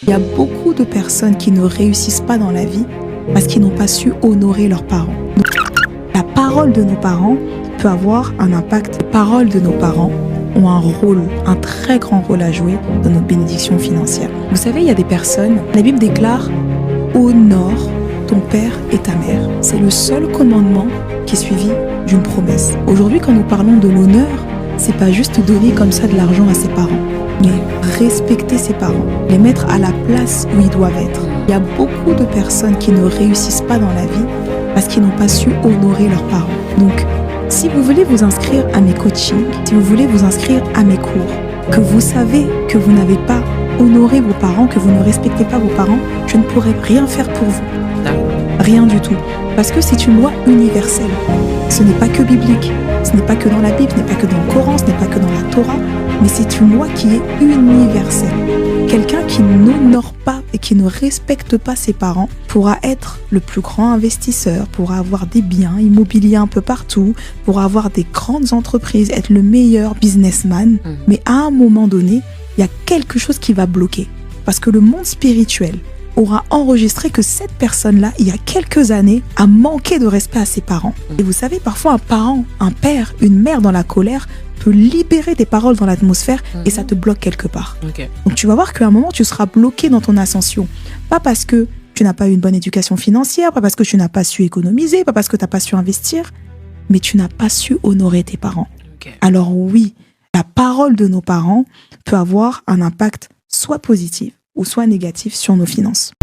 Il y a beaucoup de personnes qui ne réussissent pas dans la vie parce qu'ils n'ont pas su honorer leurs parents. La parole de nos parents peut avoir un impact. Les paroles de nos parents ont un rôle, un très grand rôle à jouer dans notre bénédiction financière. Vous savez, il y a des personnes, la Bible déclare « Honore ton père et ta mère ». C'est le seul commandement qui est suivi d'une promesse. Aujourd'hui, quand nous parlons de l'honneur, c'est pas juste donner comme ça de l'argent à ses parents, mais respecter ses parents, les mettre à la place où ils doivent être. Il y a beaucoup de personnes qui ne réussissent pas dans la vie parce qu'ils n'ont pas su honorer leurs parents. Donc, si vous voulez vous inscrire à mes coachings, si vous voulez vous inscrire à mes cours, que vous savez que vous n'avez pas honoré vos parents, que vous ne respectez pas vos parents, je ne pourrai rien faire pour vous. Rien du tout. Parce que c'est une loi universelle. Ce n'est pas que biblique. Ce n'est pas que dans la Bible, ce n'est pas que dans le Coran, ce n'est pas que dans la Torah, mais c'est une loi qui est universelle. Quelqu'un qui n'honore pas et qui ne respecte pas ses parents pourra être le plus grand investisseur, pourra avoir des biens immobiliers un peu partout, pourra avoir des grandes entreprises, être le meilleur businessman. Mais à un moment donné, il y a quelque chose qui va bloquer. Parce que le monde spirituel aura enregistré que cette personne-là, il y a quelques années, a manqué de respect à ses parents. Et vous savez, parfois un parent, un père, une mère dans la colère peut libérer des paroles dans l'atmosphère et ça te bloque quelque part. Donc tu vas voir qu'à un moment, tu seras bloqué dans ton ascension. Pas parce que tu n'as pas eu une bonne éducation financière, pas parce que tu n'as pas su économiser, pas parce que tu n'as pas su investir, mais tu n'as pas su honorer tes parents. Alors oui, la parole de nos parents peut avoir un impact soit positif ou soit négatif sur nos finances.